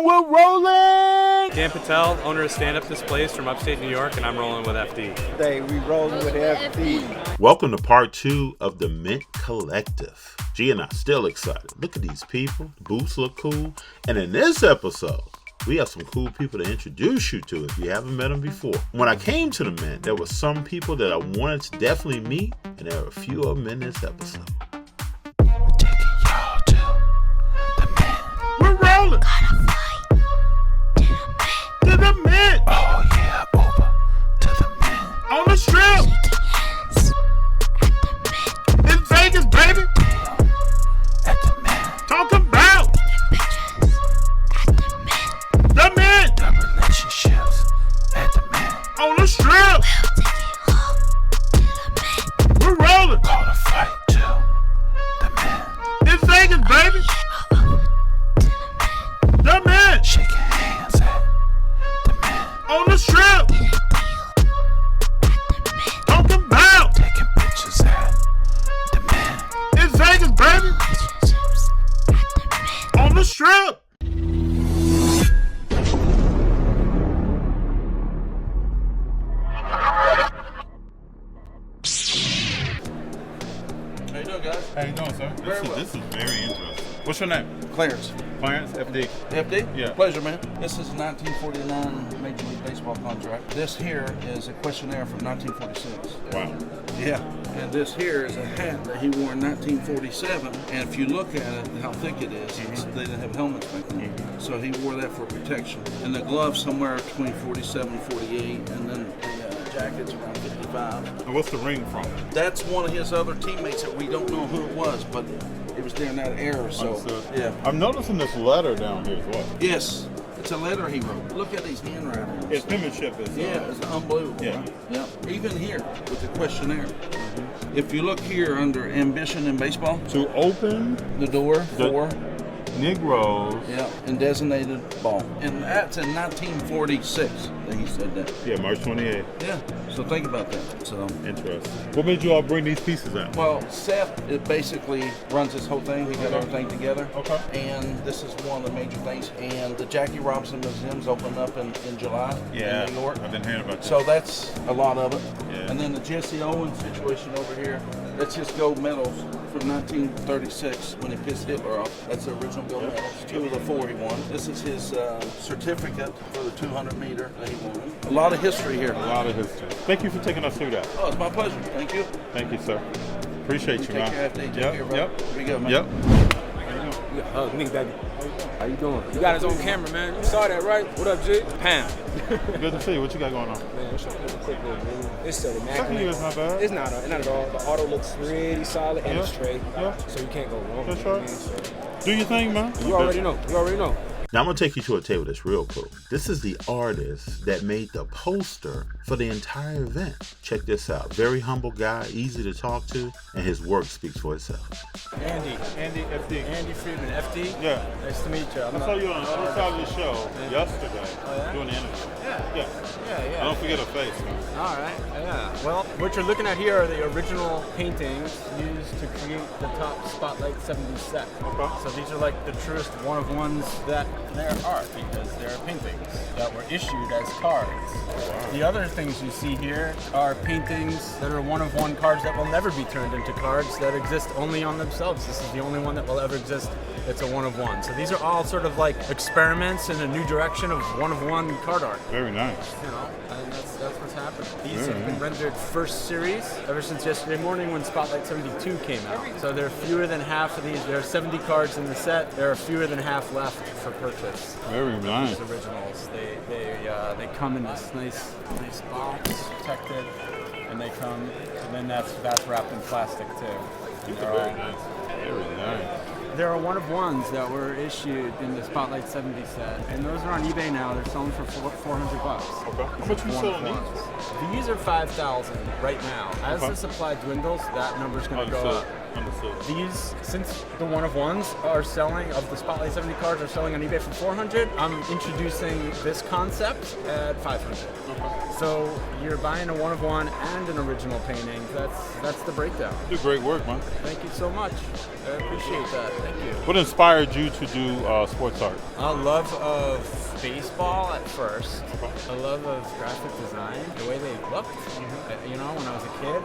And we're rolling! Dan Patel, owner of Stand Up Displays from upstate New York, and I'm rolling with FD. Today we rolling with FD. Welcome to part 2 of the Mint Collective. G and I still excited. Look at these people. The boots look cool. And in this episode, we have some cool people to introduce you to if you haven't met them before. When I came to the Mint, there were some people that I wanted to definitely meet, and there are a few of them in this episode. We're taking y'all to the Mint. We're rolling! To the Mint! Oh yeah, over to the Mint. On the strip! In Vegas, baby! At the Mint. Talk about the Mint! The relationships at the Mint. On the strip! We're rolling! Call a flight to the Mint. In Vegas, baby! The Mint! Shaking hands at the Mint. On the strip! Talk about Taking pictures at the Mint. in Vegas, baby! On the strip! How you doing, guys? How you doing, sir? This is very interesting. What's your name? Clarence. Clarence, FD. FD? Yeah. Pleasure, man. This is a 1949 Major League Baseball contract. This here is a questionnaire from 1946. Wow. Yeah. And this here is a hat that he wore in 1947. And if you look at it, how thick it is, they didn't have helmets back then. So he wore that for protection. And the gloves somewhere between 47 and 48. And then the jacket's around 55. And what's the ring from? That's one of his other teammates that we don't know who it was, but it was during that era. So, Understood. yeah. I'm noticing this letter down here as well. Yes, it's a letter he wrote. Look at his handwriting. His penmanship is. Yeah, it's unbelievable. Yeah. Right? Yeah. Even here with the questionnaire. If you look here under ambition in baseball, To open the door for Negroes. and designated ball, and that's in 1946 that he said that. Yeah, March 28th. Yeah. So think about that. So. Interesting. What made you all bring these pieces out? Well, Seth, it basically runs this whole thing. He got everything together. Okay. And this is one of the major things. And the Jackie Robinson Museum's opening up in July in New York. I've been hearing about this. So that's a lot of it. Yeah. And then the Jesse Owens situation over here, that's his gold medals from 1936 when he pissed Hitler off. That's the original gold medals. 2 of the 4 he won. This is his certificate for the 200 meter that he won. A lot of history here. A lot of history. Thank you for taking us through that. Oh, it's my pleasure. Thank you. Thank you, sir. Appreciate you, Take man. care, FD. Take Yep, care, bro. yep. Here we go, man. Yep. Oh, me, baby. How you doing? You got his own camera, man. You saw that, right? What up, G? Pam. Good to see you. What you got going on? Man, it's just a quick little move. It's still Second immaculate. year is not bad. It's not at all. The auto looks really solid and Yeah. it's straight. Yeah. So you can't go wrong. That's with it, right. man. So Do your thing, man. you already know. You already know. Now I'm going to take you to a table that's real cool. This is the artist that made the poster for the entire event. Check this out. Very humble guy, easy to talk to, and his work speaks for itself. Andy FD. Andy Friedman, FD. Yeah. Nice to meet you. I saw you on the other side of the show yesterday doing the interview. Yeah. Yeah. Don't forget a face, man. All right. Yeah. Well, what you're looking at here are the original paintings used to create the top Spotlight 70 set. Okay. So these are like the truest one-of-ones that there are because they're paintings that were issued as cards. The other things you see here are paintings that are one-of-one cards that will never be turned into cards that exist only on themselves. This is the only one that will ever exist. It's a one-of-one. So these are all sort of like experiments in a new direction of one-of-one card art. Very nice. You know, and that's what's happening. These have been rendered first series ever since yesterday morning when Spotlight 72 came out. So there are fewer than half of these. There are 70 cards in the set. There are fewer than half left for purchase. Very nice. These originals. They come in this nice box, protected, and they come. And then that's wrapped in plastic too. These are very nice. Very nice. There are one-of-ones that were issued in the Spotlight 70 set, and those are on eBay now. They're selling for $400. Okay. How much you selling these? These are $5,000 right now. As the supply dwindles, that number's going to go up. Understood. These, since the one-of-ones are selling, of the Spotlight 70 cars are selling on eBay for 400, I'm introducing this concept at 500. So you're buying a one-of-one and an original painting. That's the breakdown. You do great work, man. Thank you so much. I appreciate that. Thank you. What inspired you to do sports art? A love of baseball at first. A love of graphic design, the way they looked. You know, when I was a kid,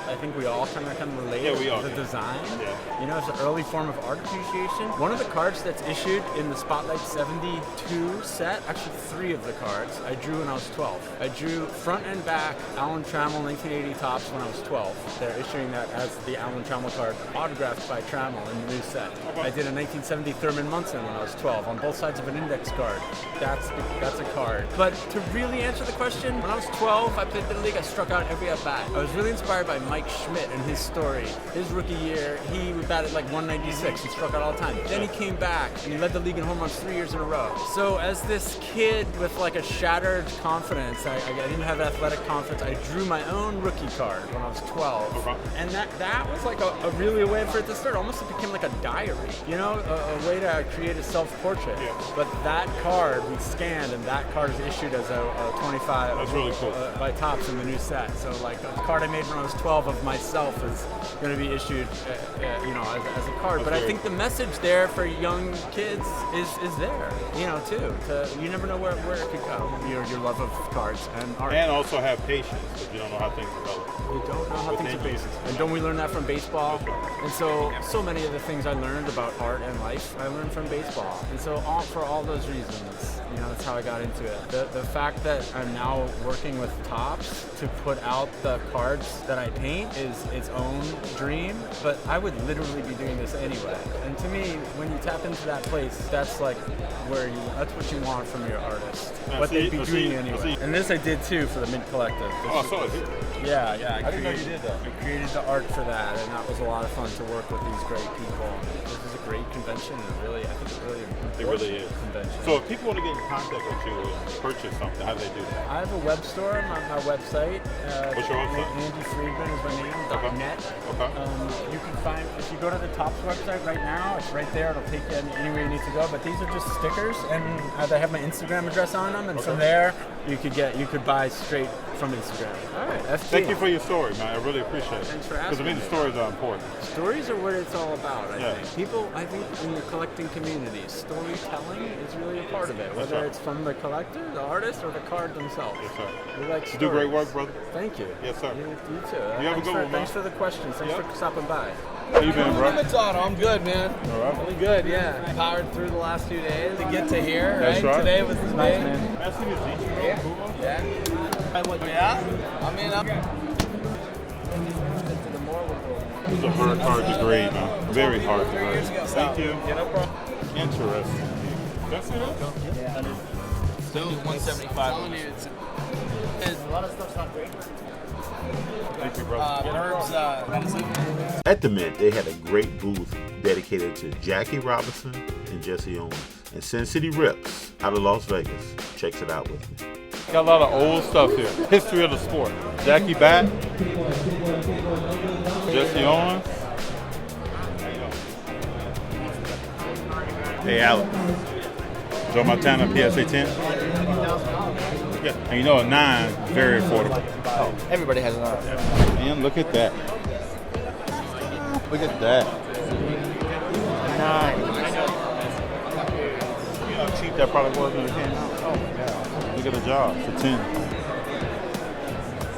I think we all kind of related to the design. Yeah. You know, it's an early form of art appreciation. One of the cards that's issued in the Spotlight 72 set, actually 3 of the cards, I drew when I was 12. I drew front and back Alan Trammell 1980 tops when I was 12. They're issuing that as the Alan Trammell card, autographed by Trammell in the new set. I did a 1970 Thurman Munson when I was 12 on both sides of an index card. That's a card. But to really answer the question, when I was 12, I played Little League. I struck out every at bat. I was really inspired by Mike Schmidt and his story. His rookie year, he batted like 196. He struck out all the time. Then he came back and he led the league in home runs 3 years in a row. So as this kid with like a shattered confidence, I didn't have athletic confidence. I drew my own rookie card when I was 12, and that was like a really a way for it to start. Almost it became like a diary, you know, a way to create a self-portrait. But that card we scanned, and that card is issued as a 25. That's really cool. By Topps in the new set. So like a card I made when I was 12 of myself is going to be issued, you know, as a card. But I think the message there for young kids is there, you know, too. You never know where it could go. Your love of cards and art. And also have patience, because you don't know how things develop. You don't know how things are based. And don't we learn that from baseball? And so many of the things I learned about art and life, I learned from baseball. And so for all those reasons, you know, that's how I got into it. The fact that I'm now working with Topps to put out the cards that I paint is its own dream, but I would literally be doing this anyway. And to me, when you tap into that place, that's like that's what you want from your artist. What they'd be doing anyway. And this I did too for the Mint Collective. Oh, I saw it here. Yeah. I didn't know you did that. I created the art for that, and that was a lot of fun to work with these great people. This is a great convention, and I think it's really important. It really is. Convention. So if people want to get in contact with you and purchase something, how do they do that? I have a web store on my website. What's your website? Andy Friedman is my name, .net. Okay. You can find, if you go to the Topps website right now, it's right there. It'll take you anywhere you need to go. But these are just stickers, and they have my Instagram address on them. And from there, you could buy straight from Instagram. All right. FT. Thank you for your story, man. I really appreciate it. Thanks for asking. Because I mean, the stories are important. Stories are what it's all about, I Yeah. think. People, I think, in the collecting community, storytelling is really a part of it. That's Whether right. it's from the collector, the artist, or the card themselves. Yes, sir. We like You do great stories. work, brother. Thank you. Yes, sir. You too. You have a good one, Thanks man. for the questions. Thanks Yep. for stopping by. How you been, bro? I'm good, man. All right. Really good, yeah. Powered through the last few days to get to here, That's right. Today was the Nice, day. man. Nice to meet you. Yeah. Yeah. I mean, I'm It's a hard card to grade, man. Very hard to grade. Thank you. Yeah, no problem. Interesting. That's it? Still 175. A lot of stuff's not great. Thank you, brother. Medicine. At the Mint, they had a great booth dedicated to Jackie Robinson and Jesse Owens. And Sin City Rips out of Las Vegas checks it out with me. Got a lot of old stuff here. History of the sport. Jackie Bat. Jesse Owens. Hey, Alex. Joe Montana PSA 10. Yeah. And you know a 9 is very affordable. Everybody has an art. Man, look at that. Look at that. 9. You know how cheap that product was when it came out? Oh, yeah. Look at the job for 10.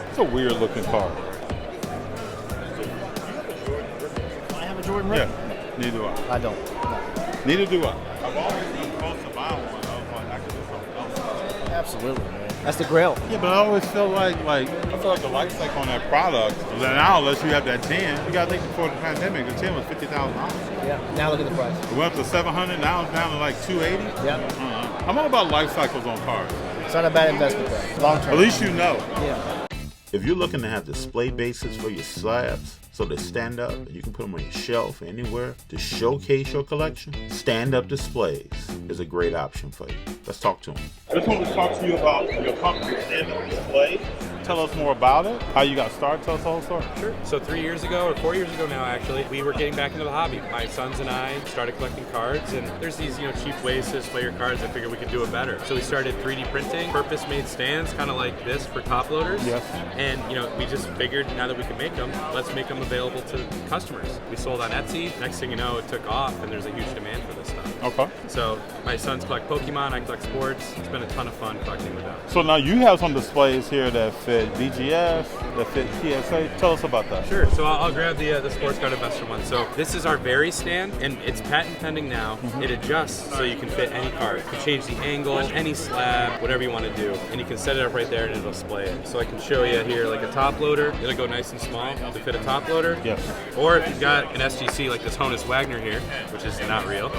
It's a weird looking car. I have a Jordan Rick. Yeah, neither do I. I don't. Neither do I. I've always been supposed to buy one. I was like, I could do something else. Absolutely, man. That's the grail. Yeah, but I always felt like I feel like the life cycle on that product. Now, unless you have that 10, you gotta think before the pandemic, the 10 was $50,000. Yeah. Now look at the price. It went up to 700. Now it's down to like 280. Yeah. I'm all about life cycles on cars. It's not a bad investment, though. Long term. At least you know. Yeah. If you're looking to have display bases for your slabs so they stand up and you can put them on your shelf anywhere to showcase your collection, stand-up displays is a great option for you. Let's talk to them. I just want to talk to you about your company, Stand Up Display. tell us more about it? How you got started? Tell us the whole story. Sure. So 3 years ago, or 4 years ago now, actually, we were getting back into the hobby. My sons and I started collecting cards, and there's these, cheap ways to display your cards. I figured we could do it better. So we started 3D printing, purpose-made stands, kind of like this for top loaders. Yes. And we just figured now that we can make them, let's make them available to customers. We sold on Etsy. Next thing you know, it took off, and there's a huge demand for this stuff. Okay. So my sons collect Pokemon, I collect sports. It's been a ton of fun collecting with them. So now you have some displays here that fit BGS, that fit TSA. Tell us about that. Sure. So I'll grab the sports card investor one. So this is our Very stand, and it's patent pending now. Mm-hmm. It adjusts so you can fit any card. You can change the angle, any slab, whatever you want to do, and you can set it up right there and it'll display it. So I can show you here like a top loader. It'll go nice and small to fit a top loader. Yes. Or if you've got an SGC like this Honus Wagner here, which is not real,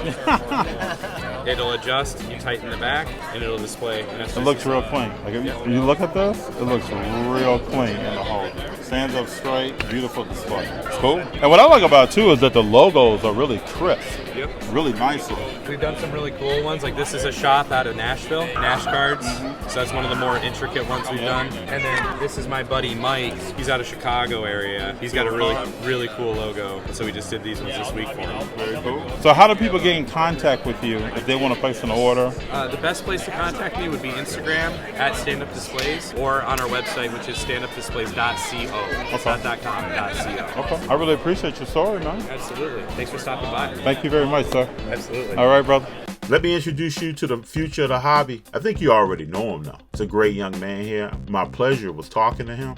it'll adjust. You tighten the back, and it'll display an SGC. It looks real clean. Like if you look at this, it looks real clean in the whole. Stands up straight, beautiful display. It's cool. And what I like about it too is that the logos are really crisp. Yep. Really nice. We've done some really cool ones. Like this is a shop out of Nashville, Nash Cards. So that's one of the more intricate ones we've done. And then this is my buddy Mike. He's out of Chicago area. He's got a really cool logo. So we just did these ones this week for him. Very cool. So how do people get in contact with you if they want to place an order? The best place to contact me would be Instagram at Stand Up Displays or on our website, which is standupdisplays.co. It's not .com, .co. Okay. I really appreciate your story, man. Absolutely. Thanks for stopping by. Thank you very much, sir. Absolutely. All right, brother. Let me introduce you to the future of the hobby. I think you already know him now. It's a great young man here. My pleasure was talking to him.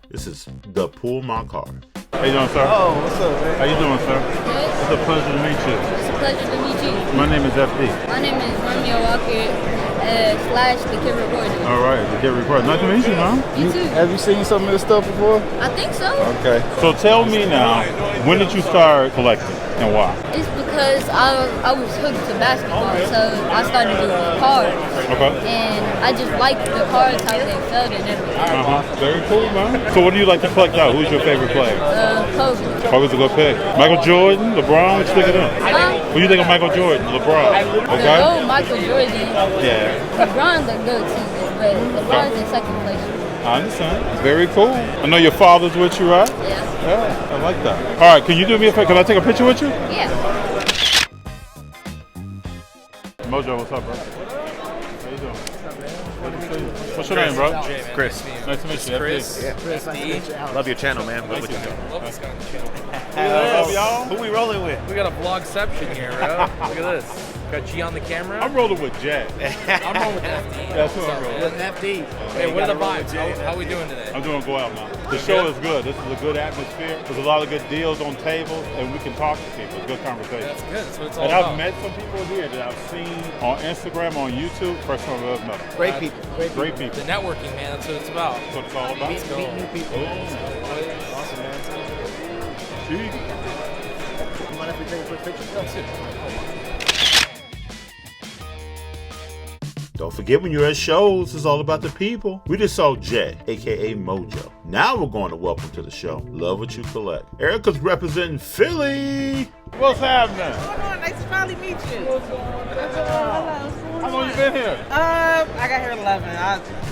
This is the Pull My Card. How you doing, sir? Oh, what's up, man? How you doing, sir? Good. It's a pleasure to meet you. It's a pleasure to meet you. My name is FD. My name is Romeo Walker, / the Kid Reporter. All right, the Kid Reporter. Nice to meet you, man. You too. Have you seen some of this stuff before? I think so. Okay. So tell me now, when did you start collecting and why? It's because I was hooked to basketball, so I started doing cards. Okay. And I just liked the cards, how they felt and everything. Very cool, man. So what do you like to collect now? Who's your favorite player? Kobe. Kobe's a good pick. Michael Jordan, LeBron, what you think of them? What do you think of Michael Jordan, LeBron? Okay. No, Michael Jordan. Yeah. LeBron's a go-to, but LeBron's in second place. I understand. Very cool. I know your father's with you, right? Yeah. Yeah, I like that. All right, can you do me a favor? Can I take a picture with you? Yeah. Mojo, what's up, bro? How you doing? What's your name, bro? Chris. Nice to meet you. Chris. Yeah. Chris, nice to meet you. Alex. Love your channel, man. Love what you're doing. Love this guy on the channel. Love y'all. Who we rolling with? We got a vlogception here, bro. Look at this. Got G on the camera. I'm rolling with Jack. I'm rolling with FD. That's who I'm rolling with. FD. Hey, what are the vibes? How are we doing today? I'm doing go out now. The show is good. This is a good atmosphere. There's a lot of good deals on tables, and we can talk to people. It's good conversation. That's good. That's what it's all and about. I've met some people here that I've seen on Instagram, on YouTube. First time I've ever met them. Great people. Great people. The networking, man. That's what it's about. That's what it's all about. Meet new people. Awesome, man. See? You mind if we take a quick picture? That's it. Don't forget when you're at shows, it's all about the people. We just saw Jay, aka Mojo. Now we're going to welcome to the show. Love what you collect. Erika's representing Philly. What's happening? What's going on? Nice to finally meet you. Hello. How long you been here? I got here at 11.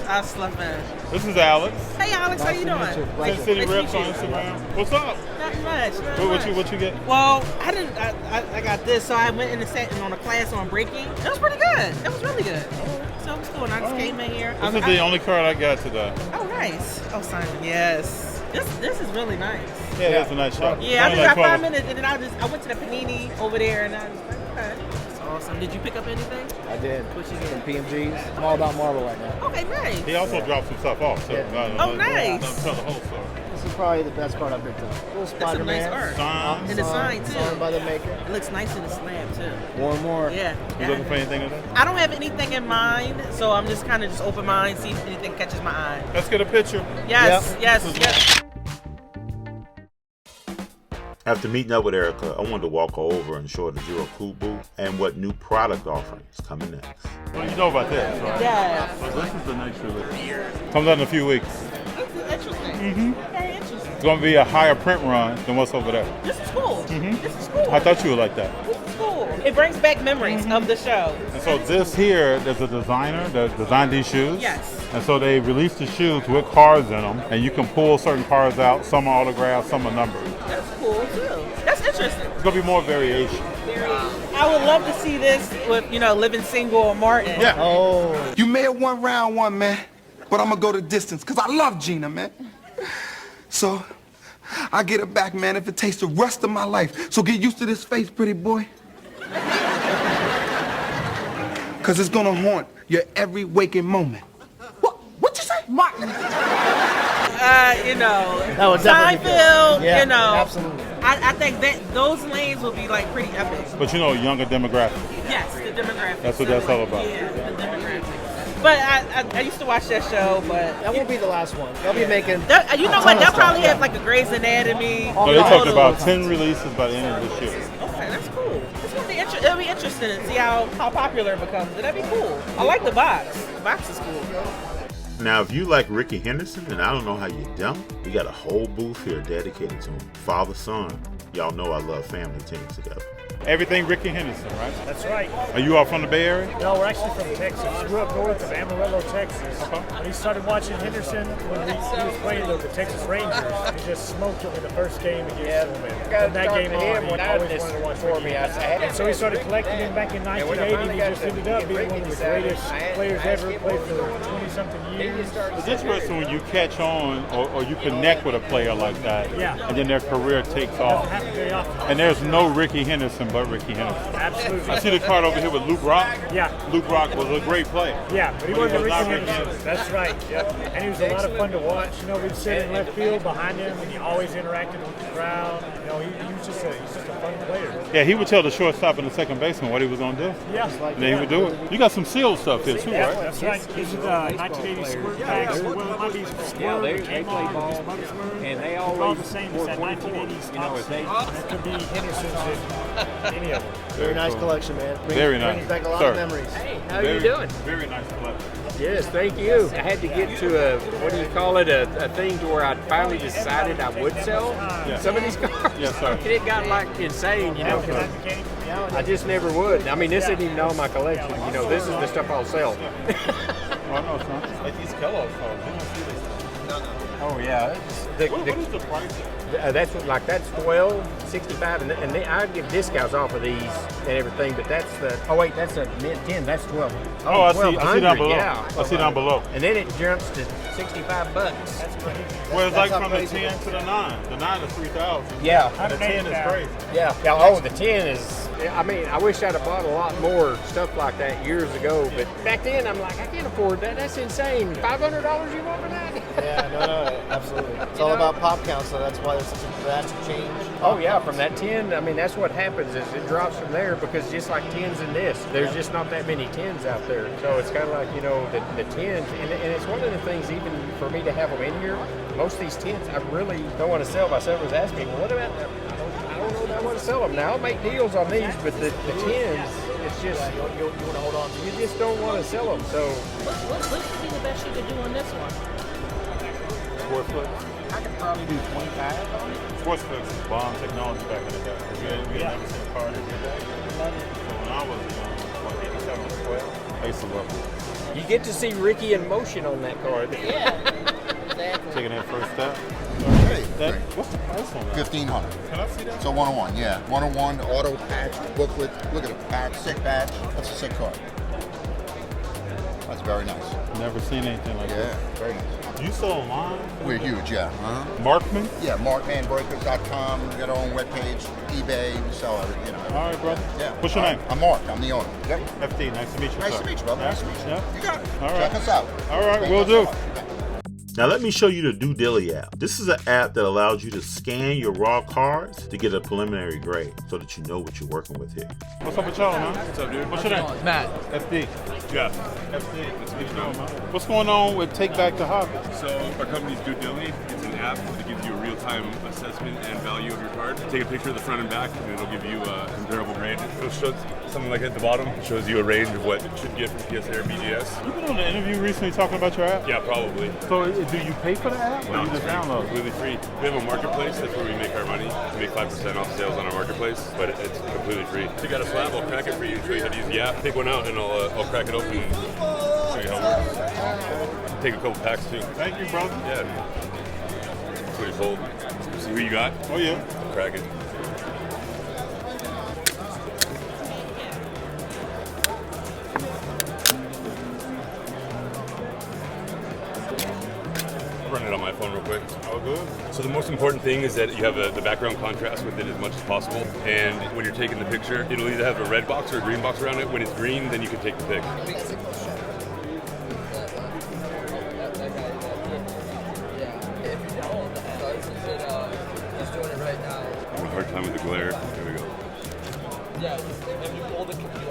I slept in. This is Alex. Hey, Alex, how you doing? Sin City Rips on Instagram. What's up? Not much. What you get? Well, I got this, so I went in and sat in on a class on breaking. It was pretty good. It was really good. So it was cool. And I just came in here. This is the only card I got today. Oh, nice. Oh, Simon, yes. This is really nice. Yeah, it's a nice shop. Yeah, I just got 5 minutes, and then I went to the Panini over there, and I was like, okay. That's awesome. Did you pick up anything? I did. What you Some get? PMGs. I'm all about Marvel right now. Okay, nice. He also dropped some stuff off. So Oh, nice. Don't tell the whole story. This is probably the best card I've picked up. Little That's a Spider-Man. nice art. And the sign, too. Signed by the maker. It looks nice in the slab, too. More and more. Yeah. You looking for anything today? I don't have anything in mind, so I'm just kind of just open mind, see if anything catches my eye. Let's get a picture. Yes, yes. After meeting up with Erika, I wanted to walk her over and show her the Zero Cool booth and what new product offerings coming next. Well, you know about this, right? Yeah. So this is the next release. Comes out in a few weeks. Interesting. Very interesting. going to be a higher print run than what's over there. This is cool. This is cool. I thought you would like that. This is cool. It brings back memories of the show. And so this here, there's a designer that designed these shoes. Yes. And so they released the shoes with cards in them, and you can pull certain cards out. Some are autographed, some are numbered. That's cool too. That's interesting. It's going to be more variation. I would love to see this with, Living Single or Martin. Yeah. Oh. You may have won round one, man, but I'm going to go the distance because I love Gina, man. So I get it back, man, if it takes the rest of my life. So get used to this face, pretty boy. Because it's going to haunt your every waking moment. What'd you say? Martin. That would definitely Seinfeld, be good. Yeah, absolutely. I think that those lanes will be like pretty epic. But younger demographic. Yes, the demographics. That's what that's all about. Yeah, the demographics. But I used to watch that show, but that won't be the last one. They'll be making. You know what? They'll probably have like a Grey's Anatomy. So they talked about 10 releases by the end of this year. Okay, that's cool. It's gonna be it'll be interesting to see how popular it becomes. That'd be cool. I like the box. The box is cool. Now, if you like Rickey Henderson, and I don't know how you don't, we got a whole booth here dedicated to him. Father, son. Y'all know I love family teams together. Everything Rickey Henderson, right? That's right. Are you all from the Bay Area? No, we're actually from Texas. We grew up north of Amarillo, Texas. We started watching Henderson when he was playing the Texas Rangers. He just smoked him in the first game against them. From that game on, he always wanted to watch Rickey Henderson. And so he started collecting him back in 1980. He just ended up being one of the greatest players ever. Played for 20-something years. It's interesting when you catch on or you connect with a player like that, and then their career takes off. Doesn't happen very often. And there's no Rickey Henderson but Rickey Henderson. Absolutely. I see the card over here with Luke Rock. Yeah. Luke Rock was a great player. Yeah, but he wasn't Rickey Henderson. That's right. Yep. And he was a lot of fun to watch. We'd sit in left field behind him, and he always interacted with the crowd. He was just a fun player. Yeah, he would tell the shortstop and the second baseman what he was going to do. Yeah. And then he would do it. You got some Seal stuff here too, right? That's right. These are the 1980 squirt packs. Well, it might be squirt, they play ball, and they all the same as that 1980s. That could be Henderson's in any of them. Very nice collection, man. Very nice. Brings back a lot of memories. Hey, how are you doing? Very nice collection. Yes, thank you. I had to get to a thing to where I finally decided I would sell some of these cars. Yes, sir. And it got like insane, I just never would. I mean, this isn't even all my collection. This is the stuff I'll sell. I know, son. Like these Kellogg's cars. You don't see this stuff. Oh yeah. What is the price? That's 12, 65, and I give discounts off of these and everything. But that's a mid 10. That's 12. Oh, I see down below. Yeah. I see down below. And then it jumps to $65. That's crazy. Well, it's like from the 10 to the 9. The 9 is 3,000. Yeah. The 10 is crazy. Yeah. Oh, the 10 is. I mean, I wish I'd have bought a lot more stuff like that years ago. But back then, I'm like, I can't afford that. That's insane. $500 you want for that? Yeah, no, absolutely. It's all about pop count, so that's why there's such a drastic change. Oh yeah, from that 10, I mean, that's what happens is it drops from there because just like 10s in this, there's just not that many 10s out there. So it's kind of like, the 10s, and it's one of the things even for me to have them in here, most of these 10s, I really don't want to sell. My son was asking me, well, what about, I don't know that I want to sell them. Now, I'll make deals on these, but the 10s, it's just, you want to hold on to. You just don't want to sell them, so. What would be the best you could do on this one? Sports Flex? I could probably do 25 on it. Sports Flex is bomb technology back in the day. We had never seen a car that did that. So when I was 87 or 12, I used to love it. You get to see Rickey in motion on that card. Yeah, exactly. Taking that first step. What's the price on that? $1,500. Can I see that? So 101, yeah. 101, auto patch, booklet. Look at the patch, sick patch. That's a sick card. That's very nice. Never seen anything like that. Yeah, very nice. You sell online? We're huge, yeah. Markman? Yeah, markmanbreakers.com. We got our own webpage, eBay. We sell everything. All right, brother. Yeah. What's your name? I'm Mark. I'm the owner. Yep. FD, nice to meet you. Nice sir. to meet you, brother. Nice to meet you. Yeah. You got it. All right. Check us out. All right, we'll do. Now let me show you the Dilly app. This is an app that allows you to scan your raw cards to get a preliminary grade so that you know what you're working with here. What's up with y'all, man? What's up, dude? What's your name? Matt. FD. Jeff. FD. What's going on with Take Back the Hobby? So our company's Dilly. It's an app that gives you a real-time assessment and value of your card. Take a picture of the front and back, and it'll give you a comparable grade. It'll show something like at the bottom. It shows you a range of what it should get from PSA or BGS. You been on an interview recently talking about your app? Yeah, probably. So do you pay for the app, or you just download it? Completely free. We have a marketplace. That's where we make our money. We make 5% off sales on our marketplace, but it's completely free. If you got a slab, I'll crack it for you. Show you how to use the app. Take one out, and I'll crack it open and show you how it works. Take a couple packs too. Thank you, brother. Yeah. That's what he sold. See who you got? Oh yeah. Crack it. Run it on my phone real quick. Oh, good. So the most important thing is that you have the background contrast with it as much as possible. And when you're taking the picture, it'll either have a red box or a green box around it. When it's green, then you can take the pic. I have a hard time with the glare. There we go. Yeah, if you pull the computer.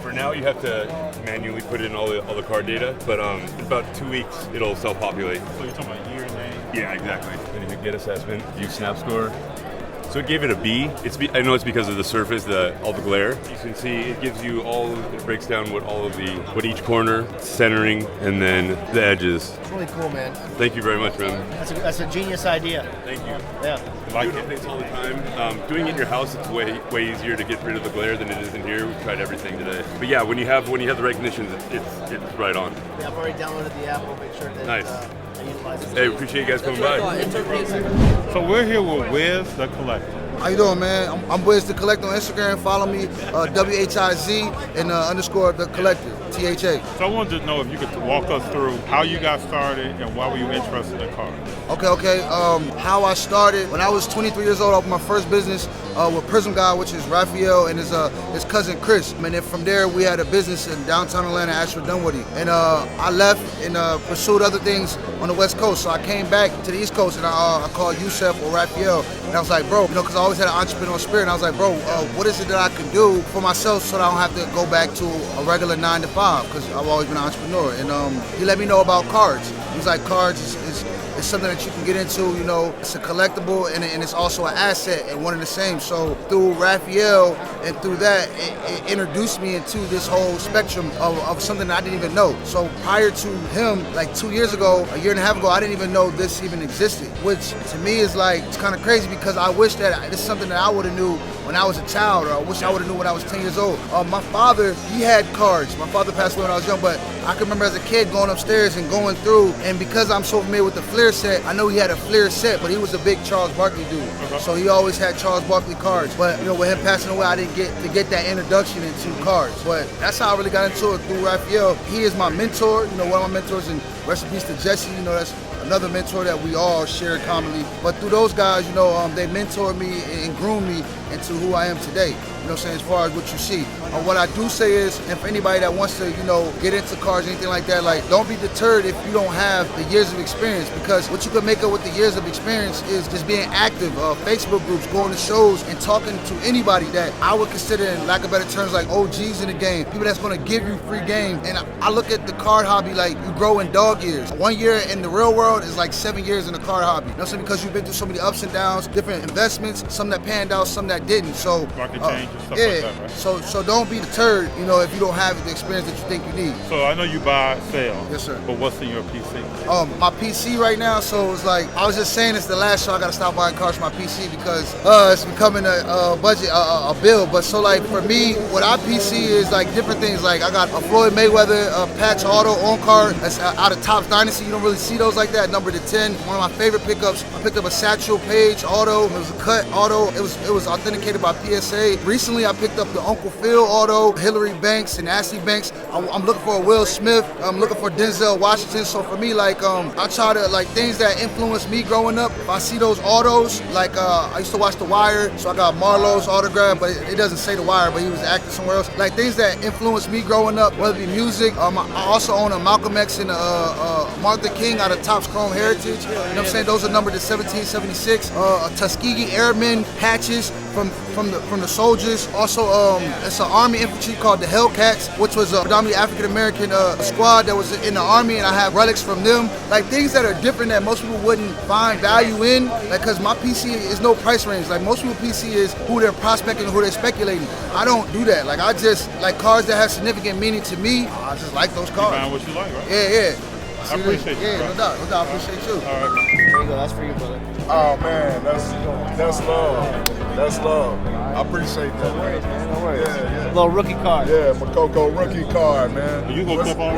For now, you have to manually put in all the card data, but in about 2 weeks, it'll self-populate. So you're talking about year, name? Yeah, exactly. Then you hit get assessment, view snap score. So it gave it a B. I know it's because of the surface, all the glare. You can see it gives you it breaks down what each corner, centering, and then the edges. It's really cool, man. Thank you very much, man. That's a genius idea. Thank you. Yeah. I do updates all the time. Doing it in your house, it's way easier to get rid of the glare than it is in here. We've tried everything today. But yeah, when you have the recognition, it's right on. Yeah, I've already downloaded the app. We'll make sure that nice. I utilize it. Hey, appreciate you guys coming by. So we're here with Wiz the Collector. How you doing, man? I'm Wiz the Collector on Instagram. Follow me, WHIZ and _ the Collector, THA. So I wanted to know if you could walk us through how you got started and why were you interested in cars? Okay. How I started when I was 23 years old. I opened my first business with Prism Guy, which is Raphael and his cousin Chris. And then from there, we had a business in downtown Atlanta, Ashford Dunwoody. And I left and pursued other things on the West Coast. So I came back to the East Coast and I called Yusef or Raphael. And I was like, bro, because I always had an entrepreneurial spirit. And I was like, bro, what is it that I can do for myself so that I don't have to go back to a regular 9 to 5? Because I've always been an entrepreneur. And he let me know about cards. He was like, cards is something that you can get into, it's a collectible and it's also an asset and one and the same. So through Raphael and through that, it introduced me into this whole spectrum of something that I didn't even know. So prior to him, like 2 years ago, a year and a half ago, I didn't even know this even existed, which to me is it's kind of crazy because I wish that this is something that I would have knew when I was a child, or I wish I would have knew when I was 10 years old. My father, he had cards. My father passed away when I was young, but I can remember as a kid going upstairs and going through, and because I'm so familiar with the Flair set, I know he had a Flair set, but he was a big Charles Barkley dude. So he always had Charles Barkley cards. But with him passing away, I didn't get to get that introduction into cards. But that's how I really got into it, through Raphael. He is my mentor, one of my mentors, and rest in peace to Jesse, that's another mentor that we all share commonly. But through those guys, they mentored me and groomed me into who I am today. As far as what you see. What I do say is, and for anybody that wants to, get into cars, anything like that, don't be deterred if you don't have the years of experience, because what you can make up with the years of experience is just being active, Facebook groups, going to shows, and talking to anybody that I would consider, in lack of better terms, like OGs in the game, people that's going to give you free game. And I look at the card hobby like you grow in dog years. 1 year in the real world is like 7 years in the card hobby. Because you've been through so many ups and downs, different investments, some that panned out, some that didn't. So market change and stuff like that, right? So don't be deterred, if you don't have the experience that you think you need. So I know you buy, sell. Yes, sir. But what's in your PC? My PC right now, so it's like, I was just saying it's the last show, I gotta stop buying cars for my PC because it's becoming a budget, a bill. But so for me, what I PC is different things. I got a Floyd Mayweather Patch Auto on card that's out of Topps Dynasty. You don't really see those like that, number to 10. One of my favorite pickups, I picked up a Satchel Paige Auto. It was a cut auto. It was authenticated by PSA. Recently, I picked up the Uncle Phil Auto, Hillary Banks and Ashley Banks. I'm looking for a Will Smith. I'm looking for Denzel Washington. So for me, I try to, things that influenced me growing up. If I see those autos, I used to watch The Wire, so I got Marlowe's autograph, but it doesn't say The Wire, but he was acting somewhere else. Things that influenced me growing up, whether it be music. I also own a Malcolm X and Martha King out of Topps Chrome Heritage. You know what I'm saying? Those are numbered to 1776. Tuskegee Airmen patches from the soldiers. Also, it's an Army infantry called the Hellcats, which was a predominantly African American squad that was in the Army, and I have relics from them. Like things that are different that most people wouldn't find value in. Like, cause my PC is no price range. Like most people PC is who they're prospecting, who they're speculating. I don't do that. Like I just like cars that have significant meaning to me. I just like those cars. You find what you like, right? Yeah. I appreciate you. Yeah, bro. no doubt. I appreciate you. All right. There you go. That's for you, brother. Oh man, that's love. That's love. I appreciate that, man. No worries. Yeah. Little rookie card. Yeah, my Coco rookie card, man. You go clip on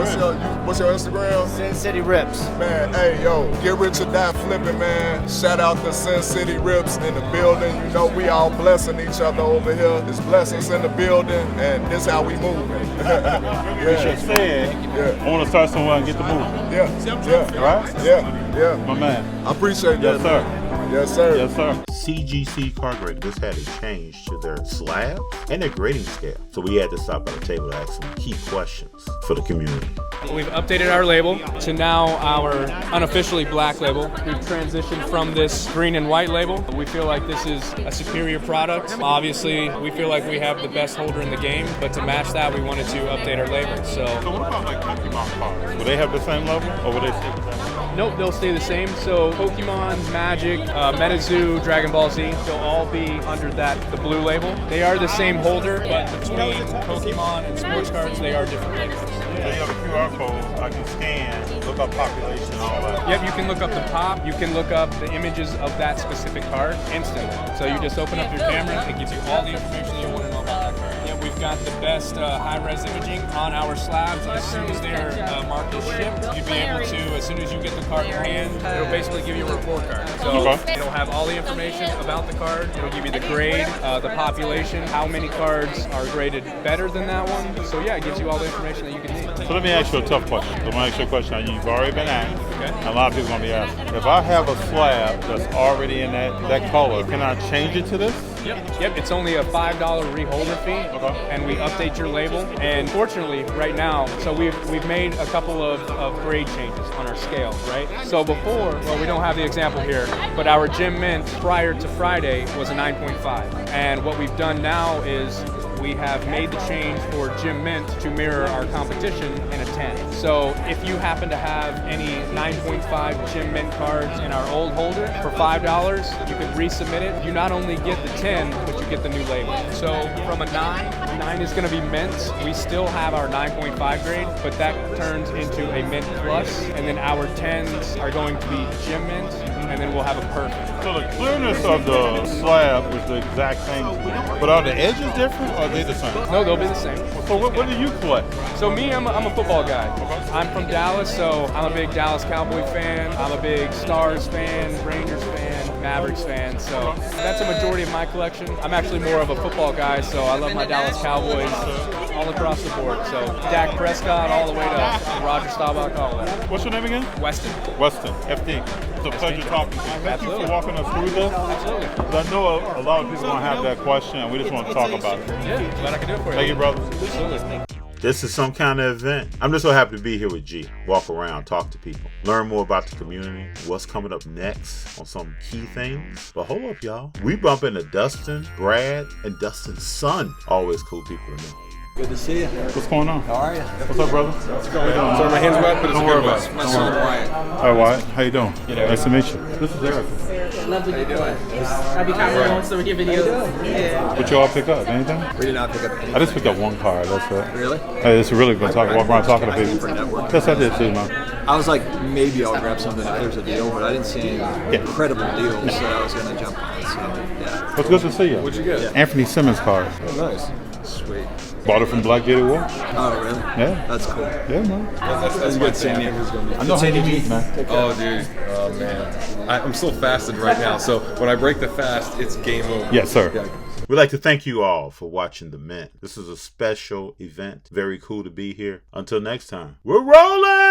what's your Instagram? Sin City Rips. Man, hey, yo, get rich or die flipping, man. Shout out to Sin City Rips in the building. You know we all blessing each other over here. There's blessings in the building, and this how we moving. Appreciate said, I want to start somewhere and get the move. Yeah. Right? Yeah. My man. I appreciate that. Yes, sir. Yes, sir. Yes, sir. CGC Car Grading just had a change to their slab and their grading scale. So we had to stop at the table to ask some key questions for the community. We've updated our label to now our unofficially black label. We've transitioned from this green and white label. We feel like this is a superior product. Obviously, we feel like we have the best holder in the game, but to match that, we wanted to update our label. So what about like Pokemon cars? Will they have the same level or will they stay the same? Nope, they'll stay the same. So Pokemon, Magic, MetaZoo, Dragon Ball Z, they'll all be under the blue label. They are the same holder, but between Pokemon and sports cards, they are different labels. So you have a QR code I can scan, look up population and all that. Yep, you can look up the pop, you can look up the images of that specific card instantly. So you just open up your camera, it gives you all the information you want to know about that card. Yeah, we've got the best high-res imaging on our slabs, and as soon as they're marked as shipped, you'd be able to, as soon as you get the card in your hand, it'll basically give you a report card. So it'll have all the information about the card, it'll give you the grade, the population, how many cards are graded better than that one. So yeah, it gives you all the information that you can need. So let me ask you a tough question. I'm going to ask you a question you've already been asked. Okay. A lot of people are going to be asking. If I have a slab that's already in that color, can I change it to this? Yep, it's only a $5 reholder fee, and we update your label. And fortunately, right now, so we've made a couple of grade changes on our scale, right? So before, well, we don't have the example here, but our Gym Mint prior to Friday was a 9.5. And what we've done now is we have made the change for Gym Mint to mirror our competition in a 10. So if you happen to have any 9.5 Gym Mint cards in our old holder, for $5, you can resubmit it. You not only get the 10, but you get the new label. So from a 9 is going to be Mint. We still have our 9.5 grade, but that turns into a Mint Plus, and then our 10s are going to be Gym Mint, and then we'll have a Perfect. So the clearness of the slab is the exact same, but are the edges different or are they the same? No, they'll be the same. So what do you collect? So me, I'm a football guy. I'm from Dallas, so I'm a big Dallas Cowboy fan. I'm a big Stars fan, Rangers fan, Mavericks fan. So that's a majority of my collection. I'm actually more of a football guy, so I love my Dallas Cowboys all across the board. So Dak Prescott all the way to Roger Staubach, all of that. What's your name again? Weston. Weston, FD. It's a pleasure talking to you. Thank you for walking us through this. Absolutely. I know a lot of people don't have that question, and we just want to talk about it. Yeah, glad I can do it for you. Thank you, brother. Absolutely. This is some kind of event. I'm just so happy to be here with G. Walk around, talk to people, learn more about the community, what's coming up next on some key things. But hold up, y'all. We bump into Dustin, Brad, and Dustin's son. Always cool people to know. Good to see you. What's going on? How are you? What's up, brother? What's going on? Sorry, my hand's wet, but it's Don't good. worry about it. My son Wyatt. Hi, Wyatt. How you doing? Nice to meet you. This is Erika. Lovely. How you doing? I'll be commenting on some of your videos. Yeah. What y'all pick up? Anything? We did not pick up anything. I just picked up one card. That's it. Really? Hey, it's really good talking. Walk around talking to I came people. for networking. Yes, I did too, man. I was like, maybe I'll grab something if there's a deal, but I didn't see any incredible deals that I was going to jump on. So, yeah. It's good to see you. What'd you get? Anthony Simmons card. Oh, nice. Sweet. Bought it from Black Gated War. Oh, really? Yeah. That's cool. Yeah, man. That's good seeing you. I know how you meet, man. Oh, dude. Oh, man. I'm still fasted right now, so when I break the fast, it's game over. Yes, sir. Yeah. We'd like to thank you all for watching The Mint. This is a special event. Very cool to be here. Until next time, we're rolling!